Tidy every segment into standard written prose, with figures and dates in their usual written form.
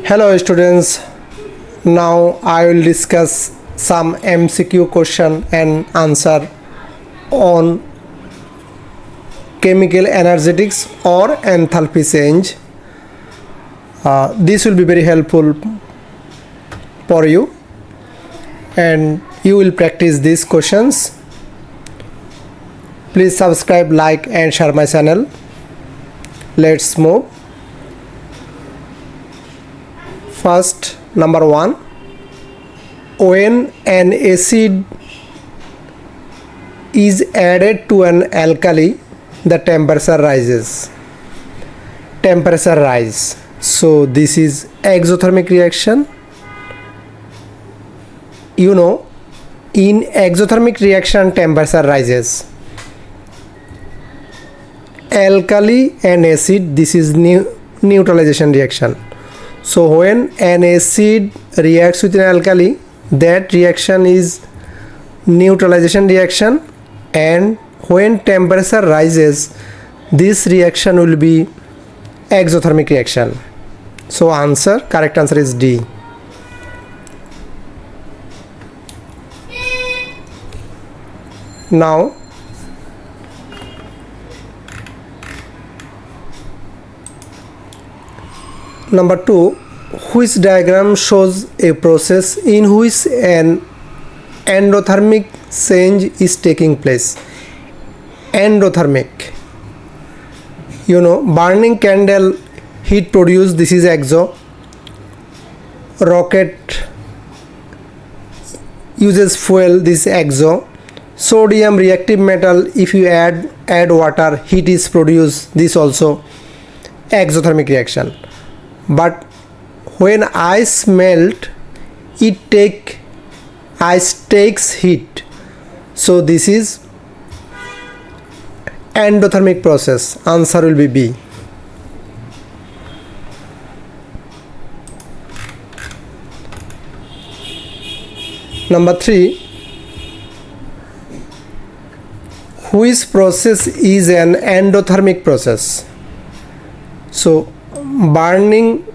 Hello students, now I will discuss some MCQ question and answer on chemical energetics or enthalpy change. This will be very helpful for you and you will practice these questions. Please subscribe, like and share my channel. Let's move. First, number 1, when an acid is added to an alkali, the temperature rises. Temperature rise. So this is exothermic reaction. You know, in exothermic reaction, temperature rises. Alkali and acid, this is neutralization reaction. So when an acid reacts with an alkali, that reaction is neutralization reaction, and when temperature rises, this reaction will be exothermic reaction. So correct answer is D. Now number 2, which diagram shows a process in which an endothermic change is taking place? Endothermic. You know, burning candle, heat produced, this is exo. Rocket uses fuel, this is exo. Sodium reactive metal, if you add water, heat is produced, this also exothermic reaction. But when ice melt, ice takes heat. So this is endothermic process. Answer will be B. Number 3, which process is an endothermic process? So burning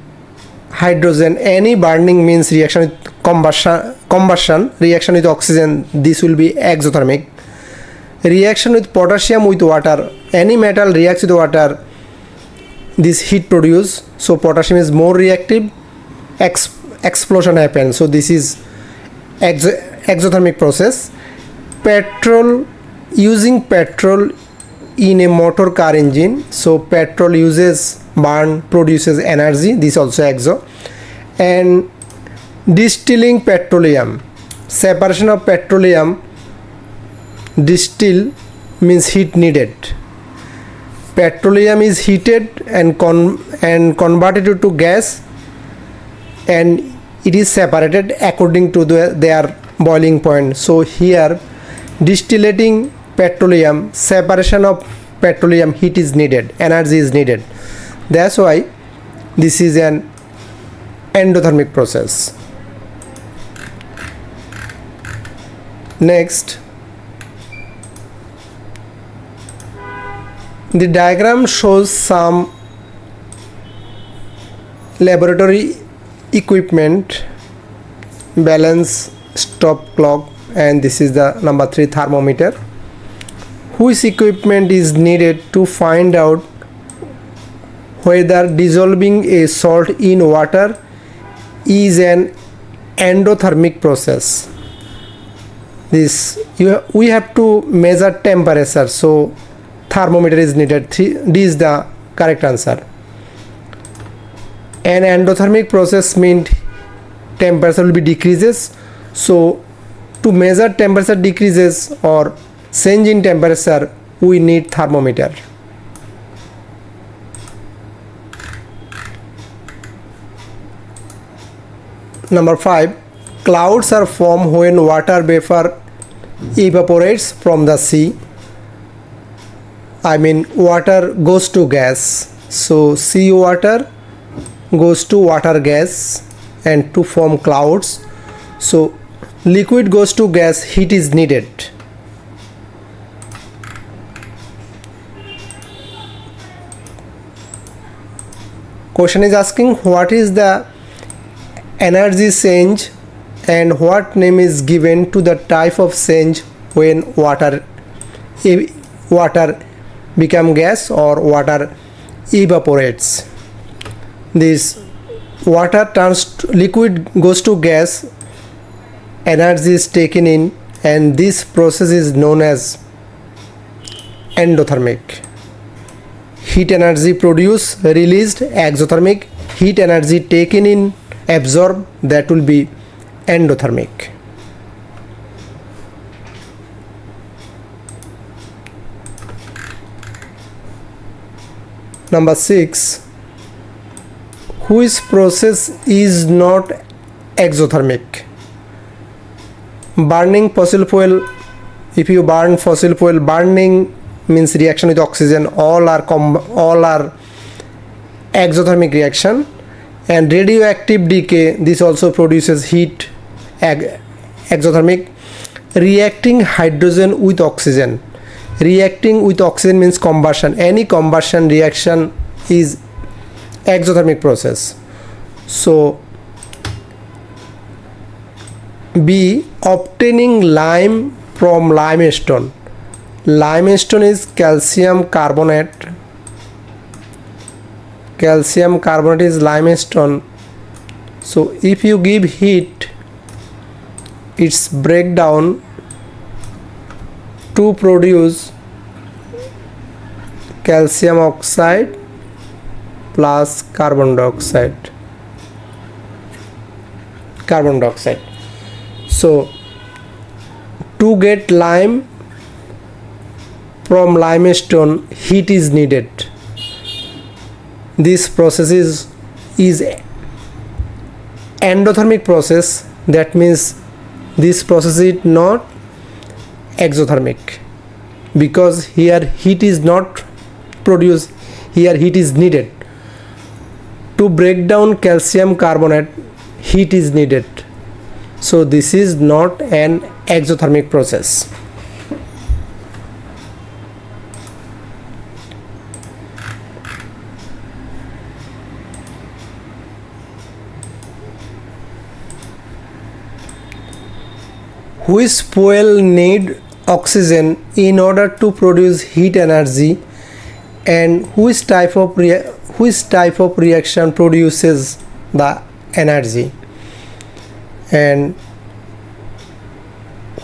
hydrogen, any burning means reaction with combustion, reaction with oxygen, this will be exothermic. Reaction with potassium with water, any metal reacts with water, this heat produce, so potassium is more reactive, explosion happens, so this is exothermic process. Using petrol in a motor car engine, so petrol produces energy, this also exo. And distilling petroleum, separation of petroleum, distill means heat needed. Petroleum is heated and converted to gas, and it is separated according to their boiling point. So here distillating petroleum, separation of petroleum, heat is needed, energy is needed. That's why this is an endothermic process. Next, the diagram shows some laboratory equipment, balance, stop clock, and this is the number 3, thermometer. Which equipment is needed to find out whether dissolving a salt in water is an endothermic process? We have to measure temperature, so thermometer is needed. D is the correct answer. An endothermic process means temperature will be decreases, so to measure temperature decreases or change in temperature, we need thermometer. Number 5, clouds are formed when water vapor evaporates from the sea. I mean water goes to gas, so sea water goes to water gas and to form clouds. So liquid goes to gas, heat is needed. Question is asking what is the energy change and what name is given to the type of change when water become gas or water evaporates. This water turns to liquid, goes to gas, energy is taken in, and this process is known as endothermic. Heat energy produced, released, exothermic. Heat energy taken in, absorbed, that will be endothermic. Number 6. Which process is not exothermic? Burning fossil fuel. If you burn fossil fuel, burning means reaction with oxygen. All are exothermic reaction. And radioactive decay, this also produces heat, exothermic. Reacting hydrogen with oxygen. Reacting with oxygen means combustion. Any combustion reaction is exothermic process. So B, obtaining lime from limestone. Limestone is calcium carbonate. Calcium carbonate is limestone. So if you give heat, its breakdown to produce calcium oxide plus carbon dioxide. So to get lime from limestone, heat is needed. This process is endothermic process. That means this process is not exothermic, because here heat is not produced, here heat is needed. To break down calcium carbonate, heat is needed. So this is not an exothermic process. Which fuel need oxygen in order to produce heat energy, and which type of reaction produces the energy? And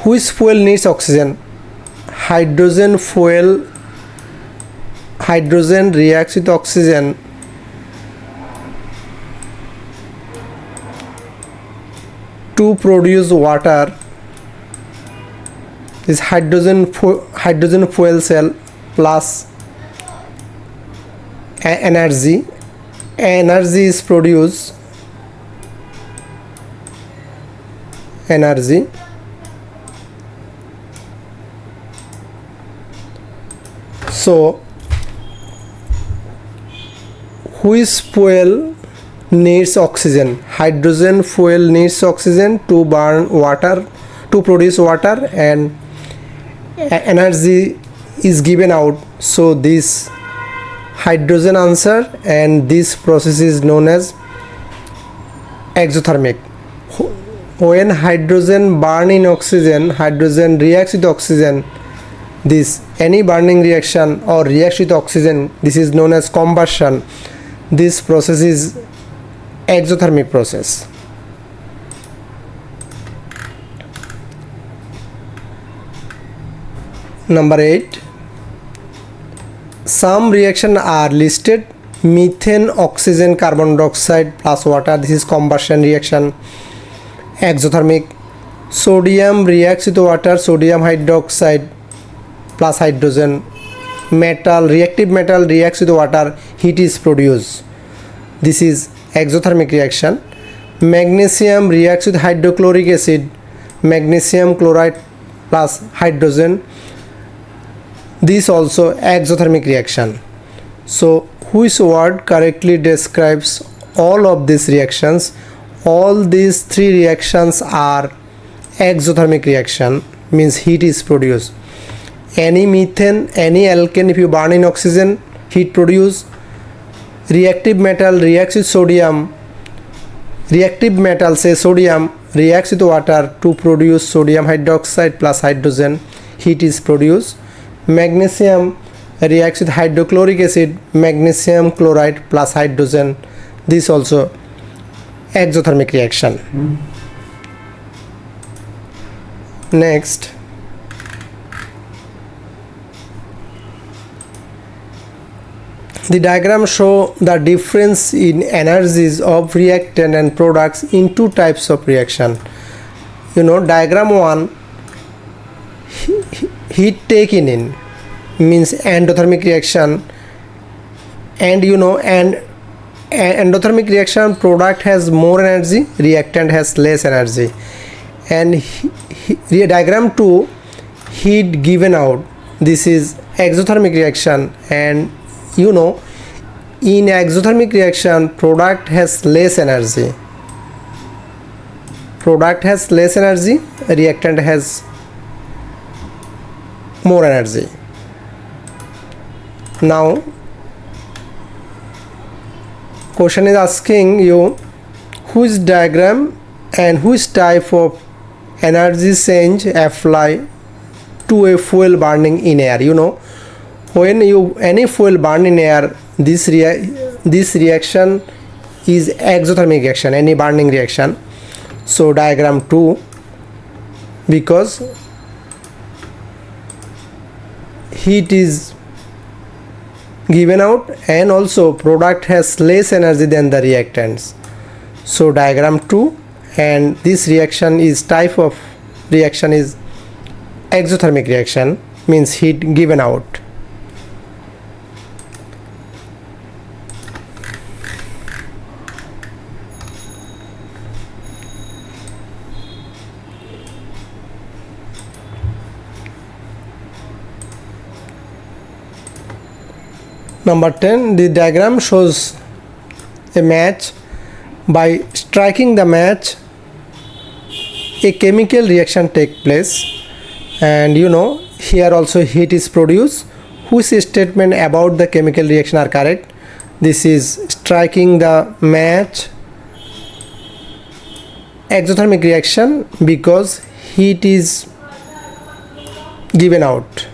which fuel needs oxygen? Hydrogen fuel. Hydrogen reacts with oxygen to produce water. This hydrogen fuel cell plus energy. Energy is produced. Energy. So which fuel needs oxygen? Hydrogen fuel needs oxygen to burn water, to produce water, and energy is given out. So this hydrogen answer, and this process is known as exothermic. When hydrogen burn in oxygen, hydrogen reacts with oxygen. This any burning reaction or reacts with oxygen, this is known as combustion. This process is exothermic process. Number 8. Some reactions are listed. Methane, oxygen, carbon dioxide plus water. This is combustion reaction, exothermic. Sodium reacts with water, sodium hydroxide plus hydrogen. Metal, reactive metal reacts with water, heat is produced. This is exothermic reaction. Magnesium reacts with hydrochloric acid, magnesium chloride plus hydrogen. This also exothermic reaction. So which word correctly describes all of these reactions? All these three reactions are exothermic reaction, means heat is produced. Any methane, any alkane, if you burn in oxygen, heat produce. Reactive metal reacts with sodium, Reactive metal, say sodium, reacts with water to produce sodium hydroxide plus hydrogen. Heat is produced. Magnesium reacts with hydrochloric acid, magnesium chloride plus hydrogen. This also exothermic reaction. Next, the diagram show the difference in energies of reactant and products in two types of reaction. Diagram 1, heat taken in means endothermic reaction, and endothermic reaction, product has more energy, reactant has less energy. And diagram 2, heat given out, this is exothermic reaction, and in exothermic reaction, product has less energy, reactant has more energy. Now question is asking you which diagram and which type of energy change apply to a fuel burning in air. When any fuel burn in air, this reaction is exothermic reaction, any burning reaction. So diagram 2, because heat is given out and also product has less energy than the reactants. So diagram 2, and this reaction is type of reaction is exothermic reaction, means heat given out. Number 10, the diagram shows a match. By striking the match, a chemical reaction take place, and here also heat is produced. Whose statement about the chemical reaction are correct? This is striking the match, exothermic reaction, because heat is given out,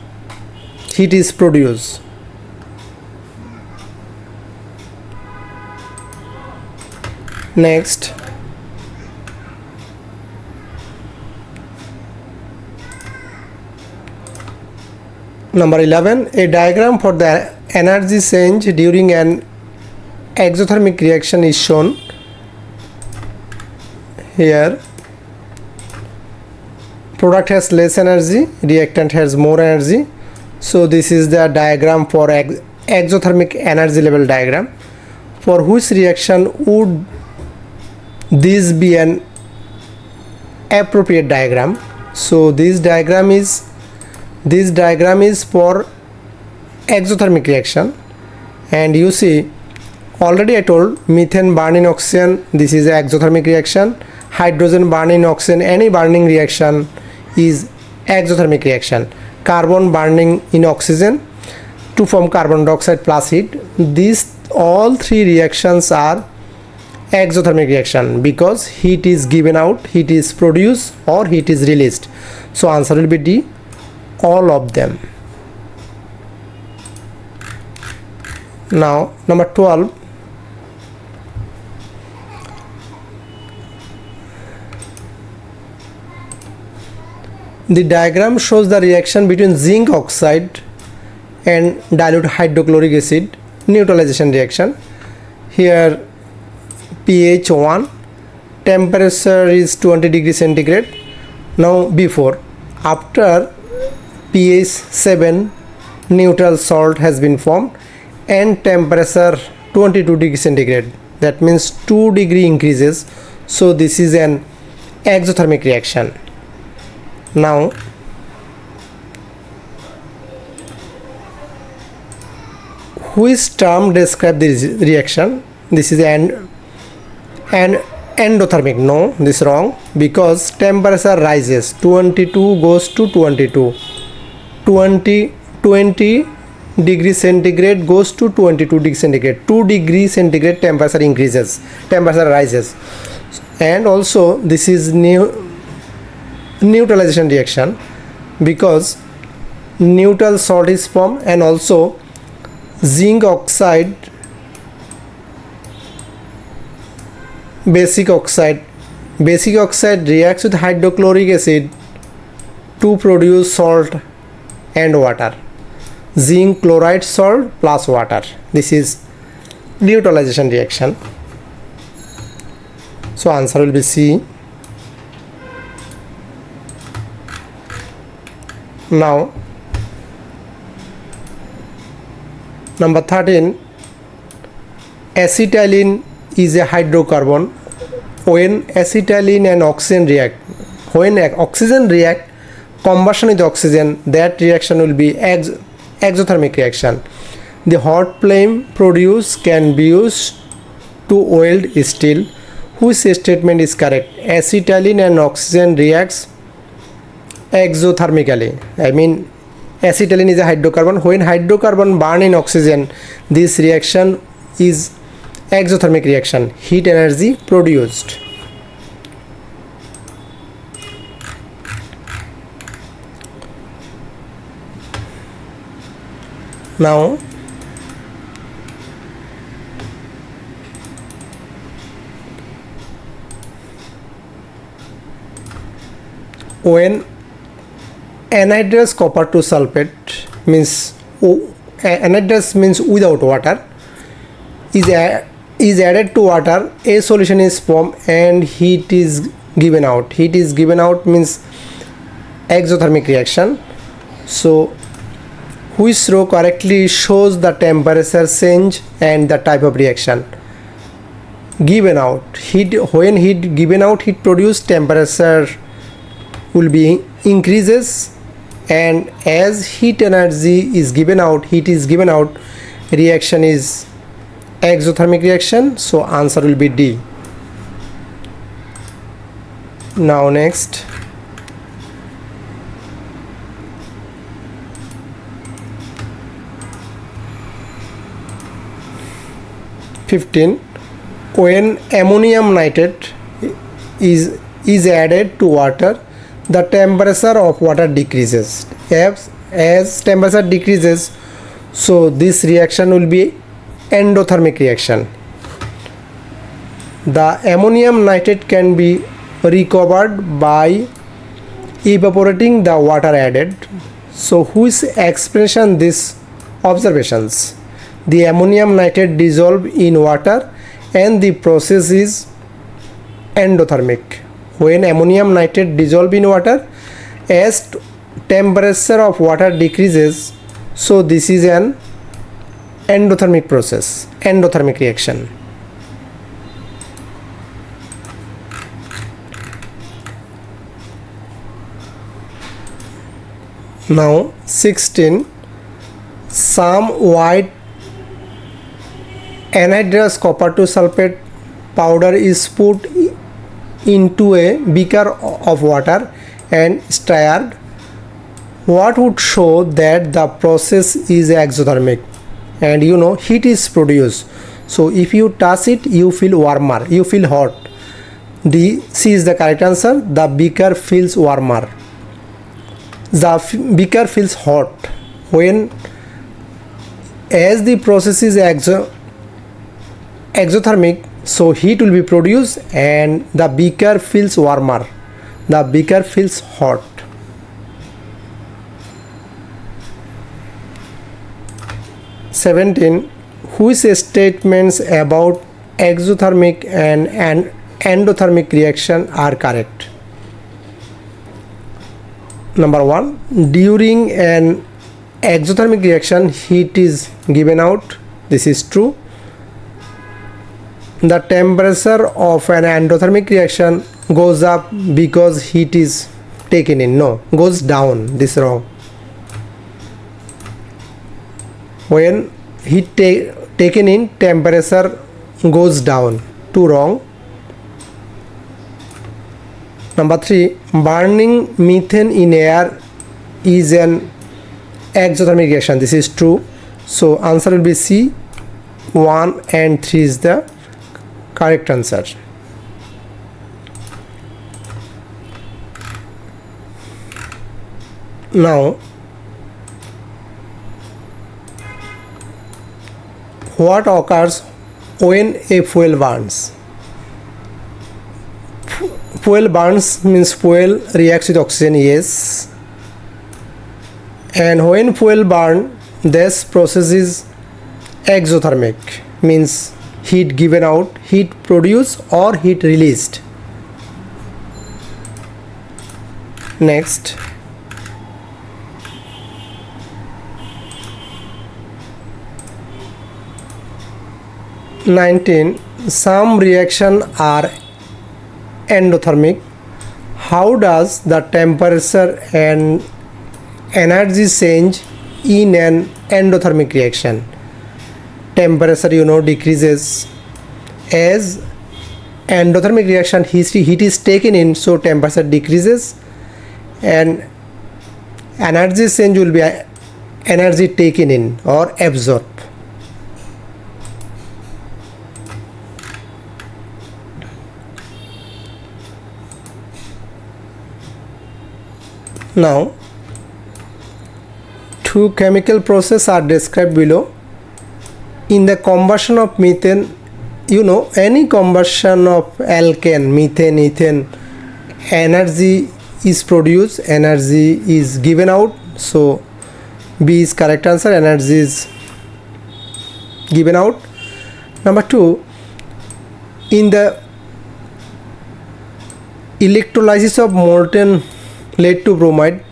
heat is produced. Next, number 11, a diagram for the energy change during an exothermic reaction is shown. Here product has less energy, reactant has more energy. So this is the diagram for exothermic energy level diagram. For which reaction would this be an appropriate diagram? So this diagram is for exothermic reaction, and you see already I told methane burn in oxygen, this is an exothermic reaction. Hydrogen burn in oxygen, any burning reaction is exothermic reaction. Carbon burning in oxygen to form carbon dioxide plus heat, these all three reactions are exothermic reaction because heat is given out, heat is produced, or heat is released. So answer will be D, all of them. Now number 12, the diagram shows the reaction between zinc oxide and dilute hydrochloric acid, neutralization reaction. Here pH 1, temperature is 20 degrees centigrade. Now after pH 7, neutral salt has been formed and temperature 22 degrees centigrade, that means 2 degree increases. So this is an exothermic reaction. Now which term describe this reaction? This is an endothermic. No, this is wrong, because temperature rises, 22 goes to 22, 20 degree centigrade goes to 22 degree centigrade, 2 degree centigrade temperature increases, temperature rises. and also this is neutralization reaction because neutral salt is formed, and also zinc oxide, basic oxide reacts with hydrochloric acid to produce salt and water. Zinc chloride salt plus water. This is neutralization reaction. So answer will be C. Now number 13, acetylene is a hydrocarbon. When acetylene and oxygen react, combustion with oxygen, that reaction will be exothermic reaction. The hot flame produced can be used to weld steel. Which statement is correct? Acetylene and oxygen reacts exothermically. I mean, acetylene is a hydrocarbon. When hydrocarbon burn in oxygen, this reaction is exothermic reaction. Heat energy produced. Now when anhydrous copper 2 sulfate means anhydrous means without water is added to water, a solution is formed and heat is given out. Heat is given out means exothermic reaction. So which row correctly shows the temperature change and the type of reaction? Given out, heat, when heat given out, heat produced, temperature will be increases, and as heat energy is given out, heat is given out, reaction is exothermic reaction. So answer will be D. Now next, when ammonium nitrate is added to water, the temperature of water decreases. As temperature decreases, so this reaction will be endothermic reaction. The ammonium nitrate can be recovered by evaporating the water added. So which explanation these observations? The ammonium nitrate dissolve in water and the process is endothermic. When ammonium nitrate dissolve in water, as temperature of water decreases, so this is an endothermic process, endothermic reaction. Now 16, some white anhydrous copper 2 sulfate powder is put into a beaker of water and stirred. What would show that the process is exothermic? And you know, heat is produced. So if you touch it, you feel warmer, you feel hot. C is the correct answer. The beaker feels warmer. The beaker feels hot. When as the process is exothermic, so heat will be produced and the beaker feels warmer. The beaker feels hot. Which statements about exothermic and endothermic reaction are correct? Number 1, during an exothermic reaction, heat is given out. This is true. The temperature of an endothermic reaction goes up because heat is taken in. No, goes down. This is wrong. When heat taken in, temperature goes down. 2 wrong. Number 3, burning methane in air is an exothermic reaction. This is true. So answer will be C. 1 and 3 is the correct answer. Now, what occurs when a fuel burns? Fuel burns means fuel reacts with oxygen, yes. And when fuel burn, this process is exothermic, means heat given out, heat produced or heat released. Next, some reaction are endothermic. How does the temperature and energy change in an endothermic reaction? Temperature decreases as endothermic reaction, heat is taken in, so temperature decreases, and energy change will be energy taken in or absorbed. Now, two chemical processes are described below. In the combustion of methane, any combustion of alkane, methane, ethane, energy is produced, energy is given out. So B is correct answer, energy is given out. Number 2, in the electrolysis of molten lead to bromide,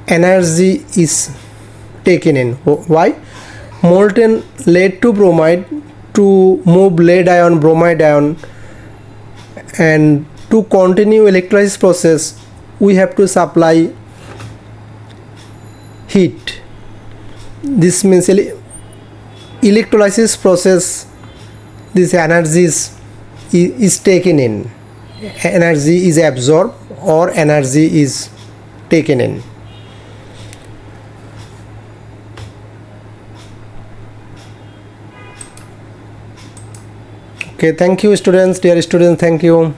energy is taken in. Why? Molten lead to bromide, to move lead ion, bromide ion, and to continue electrolysis process, we have to supply heat. This means electrolysis process, this energy is taken in, energy is absorbed or energy is taken in. Okay, thank you students, dear students, thank you.